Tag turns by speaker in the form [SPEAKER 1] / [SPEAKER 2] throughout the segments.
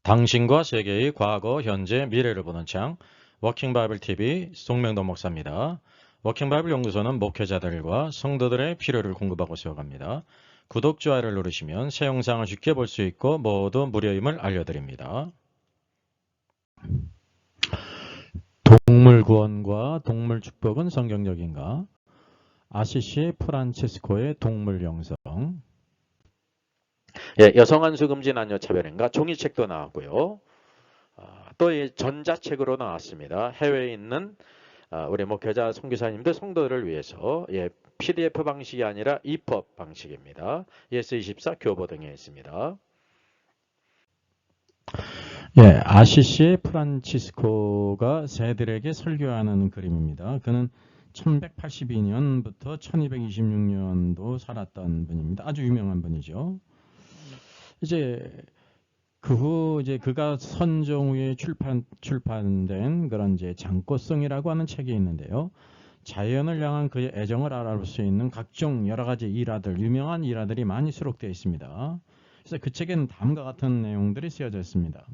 [SPEAKER 1] 당신과 세계의 과거, 현재, 미래를 보는 창 워킹 바이블 TV 송명도 목사입니다. 워킹 바이블 연구소는 목회자들과 성도들의 필요를 공급하고 세워갑니다. 구독, 좋아요를 누르시면 새 영상을 쉽게 볼 수 있고 모두 무료임을 알려드립니다. 동물 구원과 동물 축복은 성경적인가? 아시시 프란치스코의 동물 영성. 여성 안수 금지 남녀 차별인가? 종이책도 나왔고요. 또 이 전자책으로 나왔습니다. 해외에 있는 우리 목회자 선교사님들 성도들을 위해서 PDF 방식이 아니라 EPUB 방식입니다. 예스24 교보 등에 있습니다. 아시시 프란치스코가 새들에게 설교하는 그림입니다. 그는 1182년부터 1226년도 살았던 분입니다. 아주 유명한 분이죠. 그 후 그가 선종 후에 출판된 그런 장꽃성이라고 하는 책이 있는데요. 자연을 향한 그의 애정을 알아볼 수 있는 각종 여러 가지 일화들, 유명한 일화들이 많이 수록되어 있습니다. 그래서 그 책에는 다음과 같은 내용들이 쓰여져 있습니다.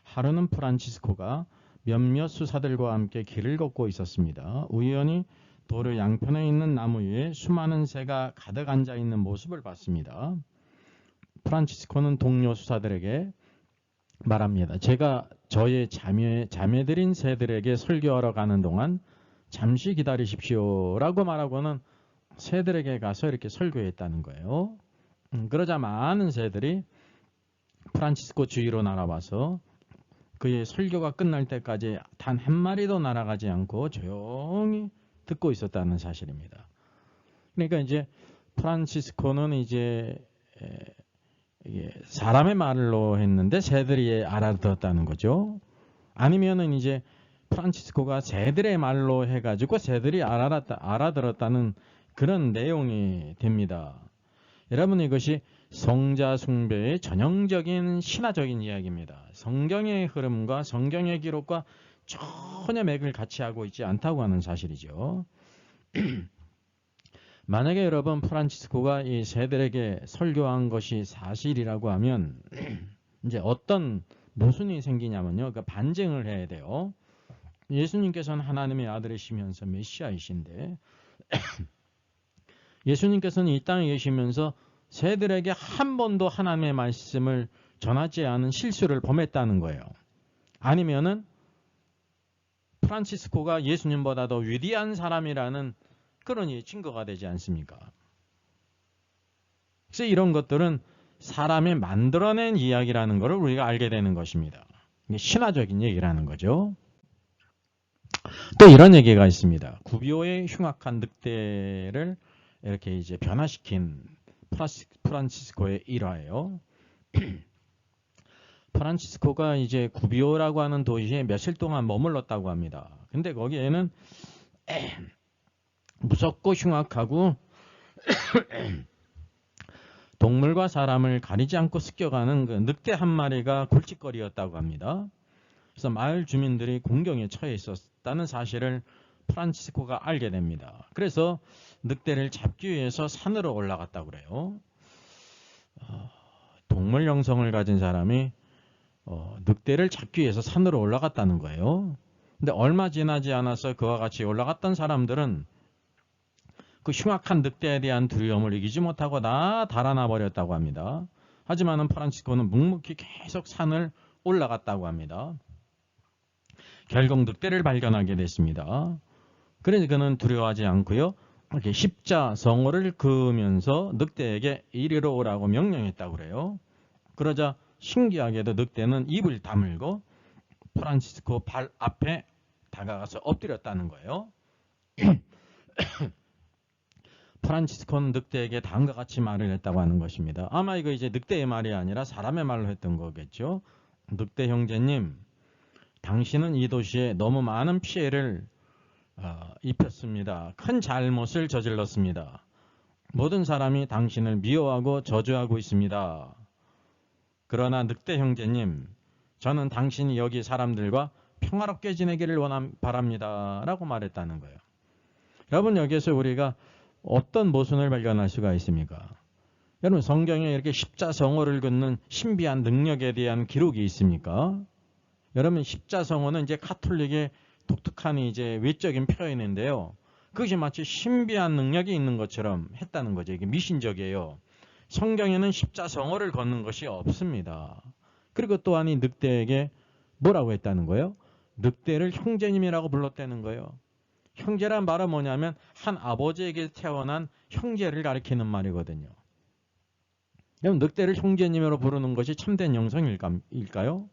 [SPEAKER 1] 하루는 프란치스코가 몇몇 수사들과 함께 길을 걷고 있었습니다. 우연히 도로 양편에 있는 나무 위에 수많은 새가 가득 앉아 있는 모습을 봤습니다. 프란치스코는 동료 수사들에게 말합니다. 제가 저의 자매들인 새들에게 설교하러 가는 동안 잠시 기다리십시오 라고 말하고는 새들에게 가서 이렇게 설교했다는 거예요. 그러자 많은 새들이 프란치스코 주위로 날아와서 그의 설교가 끝날 때까지 단 한 마리도 날아가지 않고 조용히 듣고 있었다는 사실입니다. 그러니까 프란치스코는 사람의 말로 했는데 새들이 알아들었다는 거죠. 아니면은 프란치스코가 새들의 말로 해가지고 새들이 알아들었다는 그런 내용이 됩니다. 여러분, 이것이 성자 숭배의 전형적인 신화적인 이야기입니다. 성경의 흐름과 성경의 기록과 전혀 맥을 같이 하고 있지 않다고 하는 사실이죠. 만약에 여러분 프란치스코가 이 새들에게 설교한 것이 사실이라고 하면 어떤 모순이 생기냐면요. 그러니까 반증을 해야 돼요. 예수님께서는 하나님의 아들이시면서 메시아이신데 예수님께서는 이 땅에 계시면서 새들에게 한 번도 하나님의 말씀을 전하지 않은 실수를 범했다는 거예요. 아니면은 프란치스코가 예수님보다 더 위대한 사람이라는 그런 증거가 되지 않습니까? 그래서 이런 것들은 사람이 만들어낸 이야기라는 것을 우리가 알게 되는 것입니다. 신화적인 얘기라는 거죠. 또 이런 얘기가 있습니다. 구비오의 흉악한 늑대를 이렇게 변화시킨 프란치스코의 일화예요. 프란치스코가 구비오라고 하는 도시에 며칠 동안 머물렀다고 합니다. 근데 거기에는 무섭고 흉악하고 동물과 사람을 가리지 않고 습격하는 그 늑대 한 마리가 골칫거리였다고 합니다. 그래서 마을 주민들이 공경에 처해 있었다는 사실을 프란치스코가 알게 됩니다. 그래서 늑대를 잡기 위해서 산으로 올라갔다고 그래요. 동물 영성을 가진 사람이 늑대를 잡기 위해서 산으로 올라갔다는 거예요. 근데 얼마 지나지 않아서 그와 같이 올라갔던 사람들은 그 흉악한 늑대에 대한 두려움을 이기지 못하고 다 달아나 버렸다고 합니다. 하지만 프란치스코는 묵묵히 계속 산을 올라갔다고 합니다. 결국 늑대를 발견하게 됐습니다. 그래서 그는 두려워하지 않고요. 이렇게 십자성어를 그으면서 늑대에게 이리로 오라고 명령했다고 그래요. 그러자 신기하게도 늑대는 입을 다물고 프란치스코 발 앞에 다가가서 엎드렸다는 거예요. 프란치스코는 늑대에게 다음과 같이 말을 했다고 하는 것입니다. 아마 이거 늑대의 말이 아니라 사람의 말로 했던 거겠죠. 늑대 형제님, 당신은 이 도시에 너무 많은 피해를 입혔습니다. 큰 잘못을 저질렀습니다. 모든 사람이 당신을 미워하고 저주하고 있습니다. 그러나 늑대 형제님, 저는 당신이 여기 사람들과 평화롭게 지내기를 바랍니다. 라고 말했다는 거예요. 여러분, 여기에서 우리가 어떤 모순을 발견할 수가 있습니까? 여러분 성경에 이렇게 십자성어를 긋는 신비한 능력에 대한 기록이 있습니까? 여러분 십자성어는 이제 가톨릭의 독특한 이제 외적인 표현인데요. 그것이 마치 신비한 능력이 있는 것처럼 했다는 거죠. 이게 미신적이에요. 성경에는 십자성어를 걷는 것이 없습니다. 그리고 또한 이 늑대에게 뭐라고 했다는 거예요? 늑대를 형제님이라고 불렀다는 거예요. 형제란 말은 뭐냐면 한 아버지에게 태어난 형제를 가리키는 말이거든요. 그럼 늑대를 형제님으로 부르는 것이 참된 영성일까요?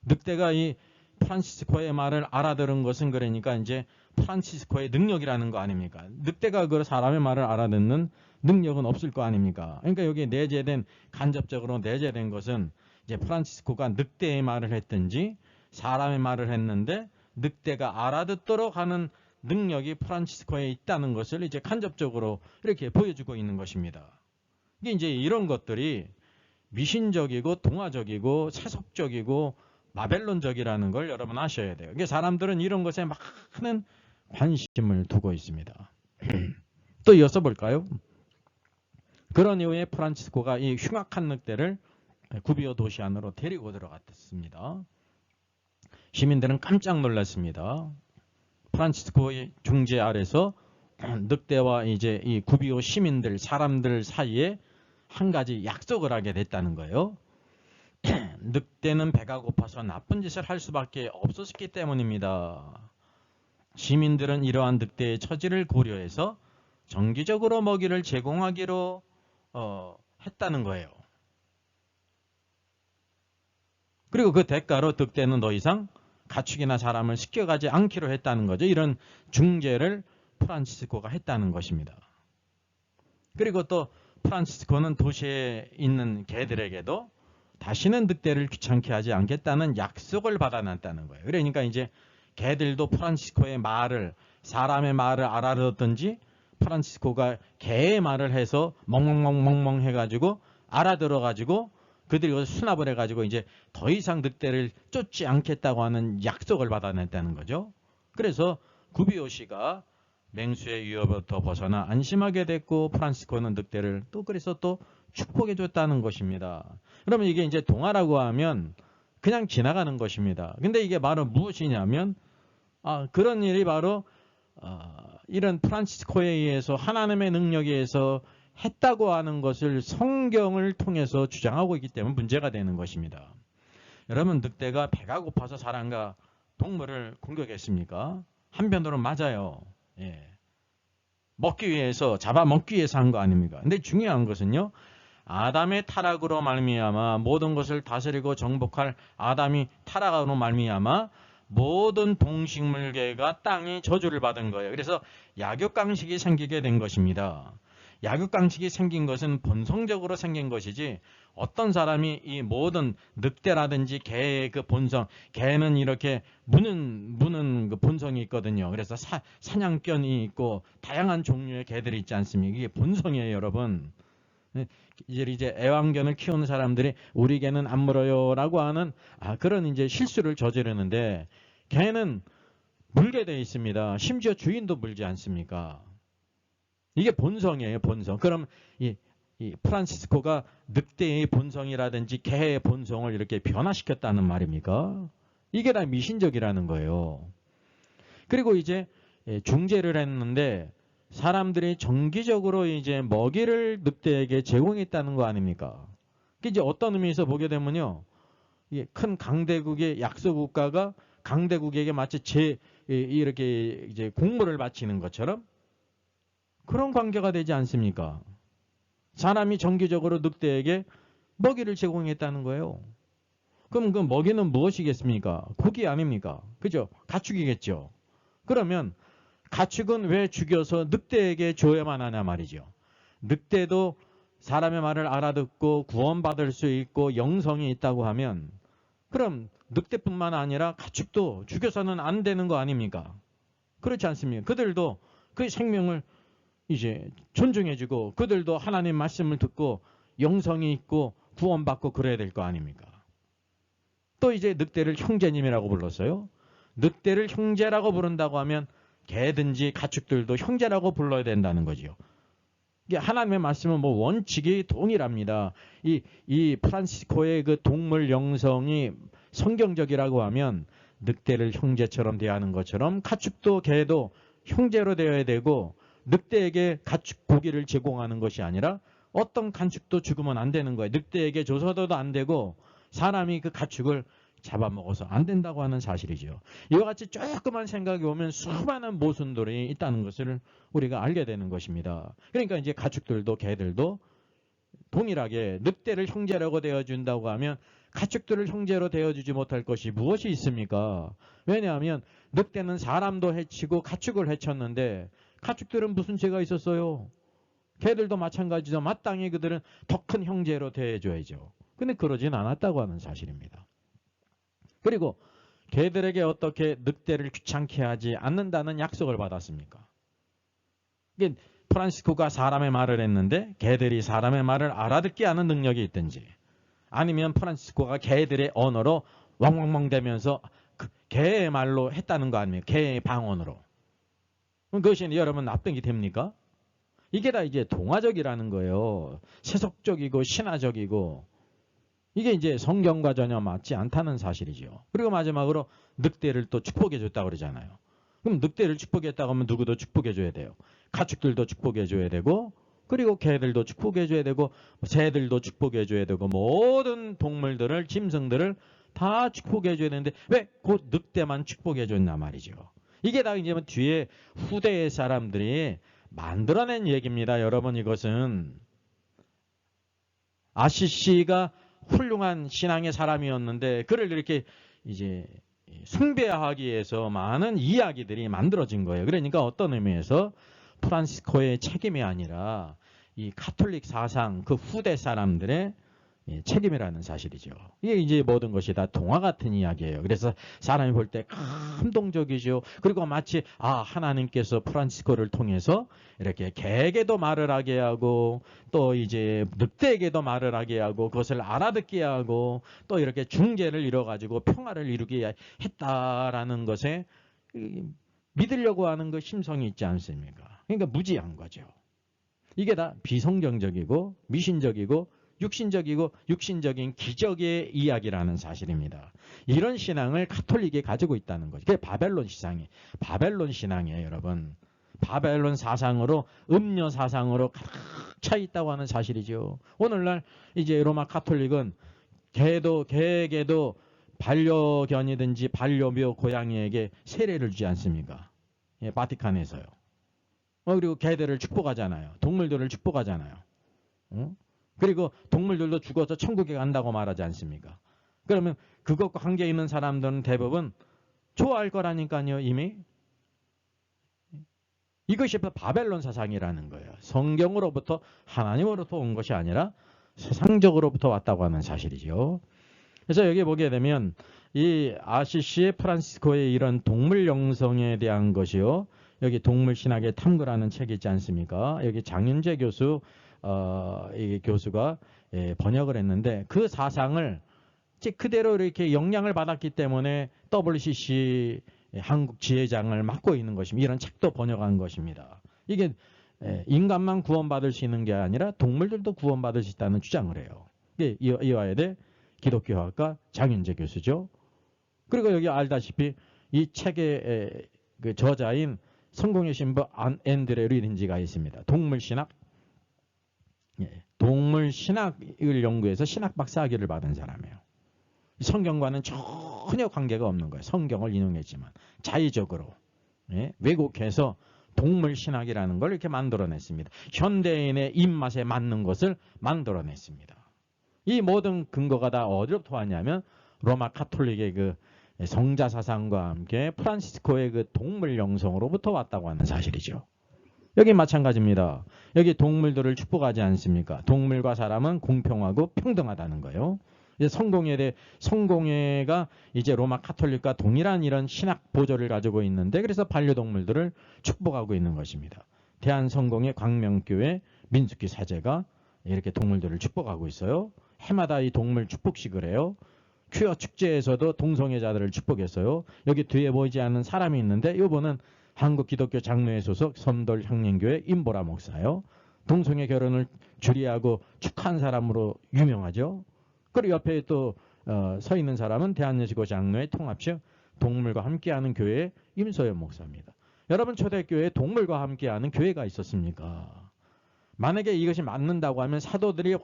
[SPEAKER 1] 늑대가 이 프란치스코의 말을 알아들은 것은 그러니까 이제 프란치스코의 능력이라는 거 아닙니까? 늑대가 그 사람의 말을 알아듣는 능력은 없을 거 아닙니까? 그러니까 여기 내재된 간접적으로 내재된 것은 이제 프란치스코가 늑대의 말을 했든지 사람의 말을 했는데 늑대가 알아듣도록 하는 능력이 프란치스코에 있다는 것을 이제 간접적으로 이렇게 보여주고 있는 것입니다. 이게 이제 이런 것들이 미신적이고 동화적이고 세속적이고 마벨론적이라는 걸 여러분 아셔야 돼요. 이게 사람들은 이런 것에 많은 관심을 두고 있습니다. 또 이어서 볼까요? 그런 이후에 프란치스코가 이 흉악한 늑대를 구비오 도시 안으로 데리고 들어갔습니다. 시민들은 깜짝 놀랐습니다. 프란치스코의 중재 아래서 늑대와 이제 이 구비오 시민들, 사람들 사이에 한 가지 약속을 하게 됐다는 거예요. 늑대는 배가 고파서 나쁜 짓을 할 수밖에 없었기 때문입니다. 시민들은 이러한 늑대의 처지를 고려해서 정기적으로 먹이를 제공하기로 했다는 거예요. 그리고 그 대가로 늑대는 더 이상 가축이나 사람을 습격하지 않기로 했다는 거죠. 이런 중재를 프란치스코가 했다는 것입니다. 그리고 또 프란치스코는 도시에 있는 개들에게도 다시는 늑대를 귀찮게 하지 않겠다는 약속을 받아놨다는 거예요. 그러니까 이제 개들도 프란치스코의 말을, 사람의 말을 알아듣든지 프란치스코가 개의 말을 해서 멍멍멍멍 해가지고 알아들어가지고 그들이 수납을 해가지고 이제 더 이상 늑대를 쫓지 않겠다고 하는 약속을 받아냈다는 거죠. 그래서 구비오 씨가 맹수의 위협부터 벗어나 안심하게 됐고 프란치스코는 늑대를 또 그래서 또 축복해 줬다는 것입니다. 그러면 이게 이제 동화라고 하면 그냥 지나가는 것입니다. 근데 이게 바로 무엇이냐면 그런 일이 바로 이런 프란치스코에 의해서 하나님의 능력에 의해서 했다고 하는 것을 성경을 통해서 주장하고 있기 때문에 문제가 되는 것입니다. 여러분 늑대가 배가 고파서 사람과 동물을 공격했습니까? 한편으로는 맞아요. 예. 먹기 위해서 잡아먹기 위해서 한 거 아닙니까? 근데 중요한 것은요. 아담의 타락으로 말미암아 모든 것을 다스리고 정복할 아담이 타락으로 말미암아 모든 동식물계가 땅이 저주를 받은 거예요. 그래서 약육강식이 생기게 된 것입니다. 약육강식이 생긴 것은 본성적으로 생긴 것이지 어떤 사람이 이 모든 늑대라든지 개의 그 본성, 개는 이렇게 무는 그 본성이 있거든요. 그래서 사냥견이 있고 다양한 종류의 개들이 있지 않습니까? 이게 본성이에요, 여러분. 이제 애완견을 키우는 사람들이 우리 개는 안 물어요라고 하는 그런 이제 실수를 저지르는데 개는 물게 돼 있습니다. 심지어 주인도 물지 않습니까? 이게 본성이에요, 본성. 그럼 이 프란치스코가 늑대의 본성이라든지 개의 본성을 이렇게 변화시켰다는 말입니까? 이게 다 미신적이라는 거예요. 그리고 이제 중재를 했는데 사람들이 정기적으로 이제 먹이를 늑대에게 제공했다는 거 아닙니까? 이제 어떤 의미에서 보게 되면요, 큰 강대국의 약소국가가 강대국에게 마치 이렇게 이제 공물을 바치는 것처럼 그런 관계가 되지 않습니까? 사람이 정기적으로 늑대에게 먹이를 제공했다는 거예요. 그럼 그 먹이는 무엇이겠습니까? 고기 아닙니까? 그죠? 가축이겠죠. 그러면 가축은 왜 죽여서 늑대에게 줘야만 하냐 말이죠. 늑대도 사람의 말을 알아듣고 구원받을 수 있고 영성이 있다고 하면 그럼 늑대뿐만 아니라 가축도 죽여서는 안 되는 거 아닙니까? 그렇지 않습니까? 그들도 그 생명을 이제 존중해주고 그들도 하나님 말씀을 듣고 영성이 있고 구원받고 그래야 될 거 아닙니까? 또 이제 늑대를 형제님이라고 불렀어요. 늑대를 형제라고 부른다고 하면 개든지 가축들도 형제라고 불러야 된다는 거죠. 이게 하나님의 말씀은 뭐 원칙이 동일합니다. 이 프란시스코의 그 동물 영성이 성경적이라고 하면 늑대를 형제처럼 대하는 것처럼 가축도 개도 형제로 되어야 되고, 늑대에게 가축 고기를 제공하는 것이 아니라 어떤 가축도 죽으면 안 되는 거예요. 늑대에게 줘서도 안 되고 사람이 그 가축을 잡아먹어서 안 된다고 하는 사실이죠. 이와 같이 조그만 생각이 오면 수많은 모순들이 있다는 것을 우리가 알게 되는 것입니다. 그러니까 이제 가축들도 개들도 동일하게 늑대를 형제라고 대어준다고 하면 가축들을 형제로 대어주지 못할 것이 무엇이 있습니까? 왜냐하면 늑대는 사람도 해치고 가축을 해쳤는데 가축들은 무슨 죄가 있었어요? 개들도 마찬가지죠. 마땅히 그들은 더 큰 형제로 대해줘야죠. 근데 그러진 않았다고 하는 사실입니다. 그리고 개들에게 어떻게 늑대를 귀찮게 하지 않는다는 약속을 받았습니까? 이게 프란시스코가 사람의 말을 했는데 개들이 사람의 말을 알아듣게 하는 능력이 있든지, 아니면 프란시스코가 개들의 언어로 왕왕왕 대면서 개의 말로 했다는 거 아닙니까? 개의 방언으로. 그것이 여러분 납득이 됩니까? 이게 다 이제 동화적이라는 거예요. 세속적이고 신화적이고, 이게 이제 성경과 전혀 맞지 않다는 사실이죠. 그리고 마지막으로 늑대를 또 축복해 줬다고 그러잖아요. 그럼 늑대를 축복했다고 하면 누구도 축복해 줘야 돼요. 가축들도 축복해 줘야 되고, 그리고 개들도 축복해 줘야 되고, 새들도 축복해 줘야 되고, 모든 동물들을, 짐승들을 다 축복해 줘야 되는데 왜 곧 늑대만 축복해 줬나 말이죠. 이게 다 이제 뒤에 후대의 사람들이 만들어낸 얘기입니다. 여러분, 이것은 아시시가 훌륭한 신앙의 사람이었는데 그를 이렇게 이제 숭배하기 위해서 많은 이야기들이 만들어진 거예요. 그러니까 어떤 의미에서 프란시스코의 책임이 아니라 이 가톨릭 사상 그 후대 사람들의 책임이라는 사실이죠. 이게 이제 모든 것이 다 동화 같은 이야기예요. 그래서 사람이 볼 때 감동적이죠. 그리고 마치 하나님께서 프란시스코를 통해서 이렇게 개에게도 말을 하게 하고, 또 이제 늑대에게도 말을 하게 하고, 그것을 알아듣게 하고, 또 이렇게 중재를 이뤄가지고 평화를 이루게 했다라는 것에 믿으려고 하는 그 심성이 있지 않습니까? 그러니까 무지한 거죠. 이게 다 비성경적이고 미신적이고 육신적인 기적의 이야기라는 사실입니다. 이런 신앙을 가톨릭이 가지고 있다는 거죠. 그게 바벨론 신앙이에요, 여러분. 바벨론 사상으로, 음료 사상으로 가득 차 있다고 하는 사실이죠. 오늘날 이제 로마 가톨릭은 개에게도 반려견이든지 반려묘 고양이에게 세례를 주지 않습니까? 바티칸에서요. 그리고 개들을 축복하잖아요. 동물들을 축복하잖아요. 그리고 동물들도 죽어서 천국에 간다고 말하지 않습니까? 그러면 그것과 관계 있는 사람들은 대부분 좋아할 거라니까요, 이미. 이것이 바벨론 사상이라는 거예요. 성경으로부터, 하나님으로부터 온 것이 아니라 세상적으로부터 왔다고 하는 사실이죠. 그래서 여기 보게 되면 이 아시시의 프란시스코의 이런 동물 영성에 대한 것이요, 여기 동물신학의 탐구라는 책이 있지 않습니까? 여기 장윤재 교수, 이 교수가 번역을 했는데 그 사상을 그대로 이렇게 영향을 받았기 때문에 WCC 한국 지회장을 맡고 있는 것입니다. 이런 책도 번역한 것입니다. 이게 인간만 구원받을 수 있는 게 아니라 동물들도 구원받을 수 있다는 주장을 해요. 이화여대 기독교학과 장윤재 교수죠. 그리고 여기 알다시피 이 책의 그 저자인 성공의 신부 앤드레 리린지가 있습니다. 동물신학, 동물신학을 연구해서 신학 박사학위를 받은 사람이에요. 성경과는 전혀 관계가 없는 거예요. 성경을 인용했지만 자의적으로 왜곡해서 동물신학이라는 걸 이렇게 만들어냈습니다. 현대인의 입맛에 맞는 것을 만들어냈습니다. 이 모든 근거가 다 어디로부터 왔냐면 로마 가톨릭의 그 성자 사상과 함께 프란시스코의 그 동물 영성으로부터 왔다고 하는 사실이죠. 여기 마찬가지입니다. 여기 동물들을 축복하지 않습니까? 동물과 사람은 공평하고 평등하다는 거예요. 성공회가 이제 로마 가톨릭과 동일한 이런 신학 보조를 가지고 있는데, 그래서 반려동물들을 축복하고 있는 것입니다. 대한성공회 광명교회 민숙기 사제가 이렇게 동물들을 축복하고 있어요. 해마다 이 동물 축복식을 해요. 퀴어 축제에서도 동성애자들을 축복했어요. 여기 뒤에 보이지 않는 사람이 있는데 이분은 한국 기독교 장로회 소속 섬돌 향림교회 임보라 목사요. 동성애 결혼을 주리하고 축하한 사람으로 유명하죠. 그리고 옆에 또 서 있는 사람은 대한예수교 장로의 통합식 동물과 함께하는 교회의 임소연 목사입니다. 여러분 초대교회에 동물과 함께하는 교회가 있었습니까? 만약에 이것이 맞는다고 하면 사도들이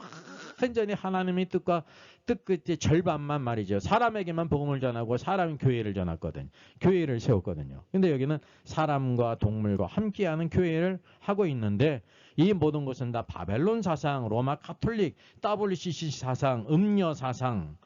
[SPEAKER 1] 완전히 하나님의 뜻과 뜻 끝의 절반만 말이죠. 사람에게만 복음을 전하고 사람 교회를 전했거든요. 교회를 세웠거든요. 근데 여기는 사람과 동물과 함께하는 교회를 하고 있는데 이 모든 것은 다 바벨론 사상, 로마 카톨릭, WCC 사상, 음녀 사상,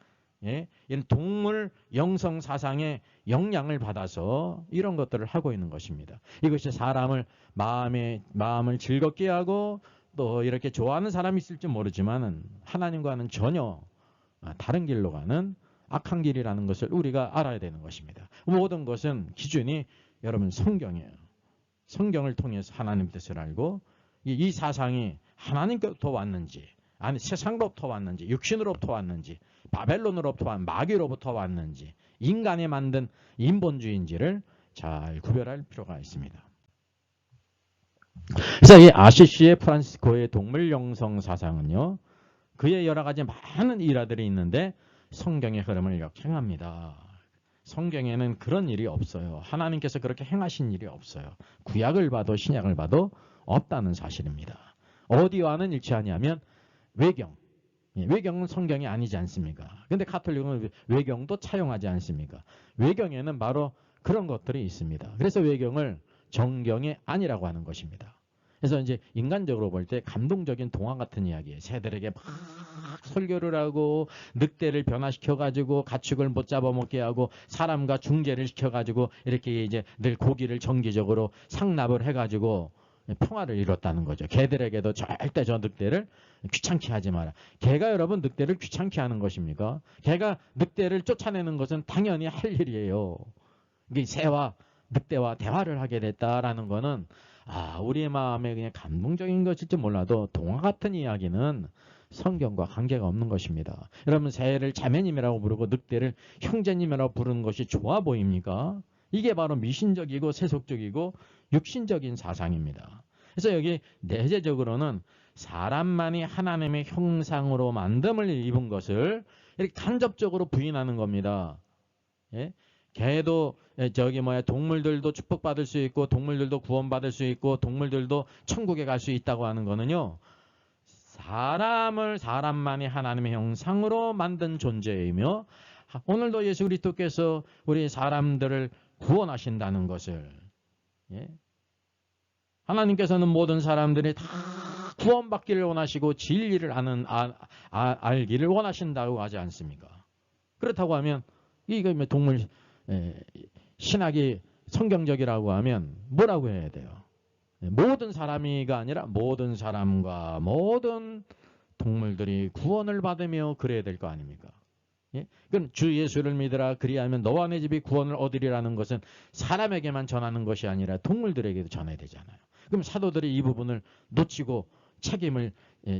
[SPEAKER 1] 예? 이런 동물 영성 사상의 영향을 받아서 이런 것들을 하고 있는 것입니다. 이것이 사람을 마음을 즐겁게 하고 또 이렇게 좋아하는 사람이 있을지 모르지만은 하나님과는 전혀 다른 길로 가는 악한 길이라는 것을 우리가 알아야 되는 것입니다. 모든 것은 기준이 여러분 성경이에요. 성경을 통해서 하나님 뜻을 알고 이 사상이 하나님께로부터 왔는지 아니 세상으로부터 왔는지 육신으로부터 왔는지 바벨론으로부터 왔는지 마귀로부터 왔는지 인간이 만든 인본주의인지를 잘 구별할 필요가 있습니다. 그래서 이 아시시의 프란시스코의 동물 영성 사상은요. 그의 여러 가지 많은 일화들이 있는데 성경의 흐름을 역행합니다. 성경에는 그런 일이 없어요. 하나님께서 그렇게 행하신 일이 없어요. 구약을 봐도 신약을 봐도 없다는 사실입니다. 어디와는 일치하냐면 외경. 외경은 성경이 아니지 않습니까? 근데 가톨릭은 외경도 차용하지 않습니까? 외경에는 바로 그런 것들이 있습니다. 그래서 외경을 정경이 아니라고 하는 것입니다. 그래서 이제 인간적으로 볼 때 감동적인 동화 같은 이야기예요. 새들에게 막 설교를 하고 늑대를 변화시켜가지고 가축을 못 잡아먹게 하고 사람과 중재를 시켜가지고 이렇게 이제 늘 고기를 정기적으로 상납을 해가지고 평화를 이뤘다는 거죠. 개들에게도 절대 저 늑대를 귀찮게 하지 마라. 개가 여러분 늑대를 귀찮게 하는 것입니까? 개가 늑대를 쫓아내는 것은 당연히 할 일이에요. 이게 새와 늑대와 대화를 하게 됐다라는 거는 우리의 마음에 그냥 감동적인 것일지 몰라도 동화 같은 이야기는 성경과 관계가 없는 것입니다. 여러분 새를 자매님이라고 부르고 늑대를 형제님이라고 부르는 것이 좋아 보입니까? 이게 바로 미신적이고 세속적이고 육신적인 사상입니다. 그래서 여기 내재적으로는 사람만이 하나님의 형상으로 만듦을 입은 것을 이렇게 간접적으로 부인하는 겁니다. 예? 개도 동물들도 축복받을 수 있고 동물들도 구원받을 수 있고 동물들도 천국에 갈 수 있다고 하는 거는요. 사람만이 하나님의 형상으로 만든 존재이며 오늘도 예수 그리스도께서 우리 사람들을 구원하신다는 것을 하나님께서는 모든 사람들이 다 구원받기를 원하시고 진리를 알기를 원하신다고 하지 않습니까? 그렇다고 하면 이거 동물 신학이 성경적이라고 하면 뭐라고 해야 돼요? 모든 사람이가 아니라 모든 사람과 모든 동물들이 구원을 받으며 그래야 될 거 아닙니까? 그럼 주 예수를 믿으라 그리하면 너와 내 집이 구원을 얻으리라는 것은 사람에게만 전하는 것이 아니라 동물들에게도 전해야 되잖아요. 그럼 사도들이 이 부분을 놓치고 책임을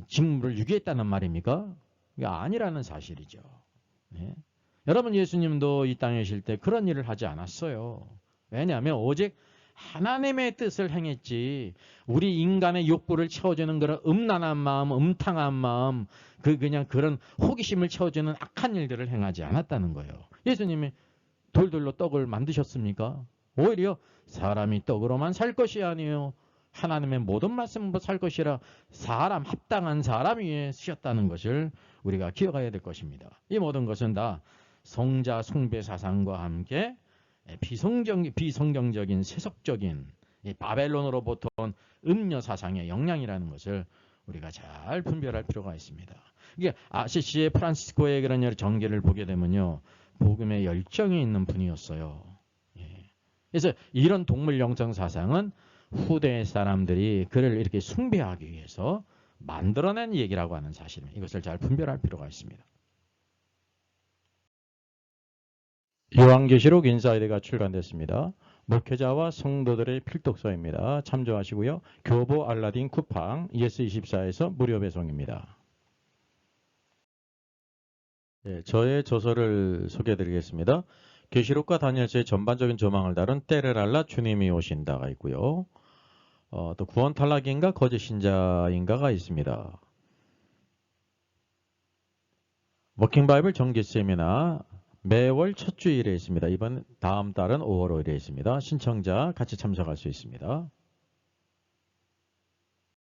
[SPEAKER 1] 직무를 유기했다는 말입니까? 이게 아니라는 사실이죠. 여러분 예수님도 이 땅에 계실 때 그런 일을 하지 않았어요. 왜냐하면 오직 하나님의 뜻을 행했지 우리 인간의 욕구를 채워주는 그런 음란한 마음, 음탕한 마음, 그냥 그런 호기심을 채워주는 악한 일들을 행하지 않았다는 거예요. 예수님이 돌들로 떡을 만드셨습니까? 오히려 사람이 떡으로만 살 것이 아니에요. 하나님의 모든 말씀으로 살 것이라 합당한 사람 위에 쓰셨다는 것을 우리가 기억해야 될 것입니다. 이 모든 것은 다 성자 숭배 사상과 함께 비성경적인 세속적인 바벨론으로부터 온 음녀 사상의 영향이라는 것을 우리가 잘 분별할 필요가 있습니다. 이게 아시시의 프란시스코의 그런 전개를 보게 되면요. 복음의 열정이 있는 분이었어요. 그래서 이런 동물 영성 사상은 후대 사람들이 그를 이렇게 숭배하기 위해서 만들어낸 얘기라고 하는 사실입니다. 이것을 잘 분별할 필요가 있습니다. 요한계시록 인사이드가 출간됐습니다. 목회자와 성도들의 필독서입니다. 참조하시고요. 교보 알라딘 쿠팡 ES24에서 무료 배송입니다. 저의 저서를 소개해드리겠습니다. 계시록과 다니엘서의 전반적인 조망을 다룬 때를 알라 주님이 오신다가 있고요.
[SPEAKER 2] 또 구원 탈락인가 거짓 신자인가가 있습니다. 워킹 바이블 정기 세미나 매월 첫 주일에 있습니다. 다음 달은 5월 5일에 있습니다. 신청자 같이 참석할 수 있습니다.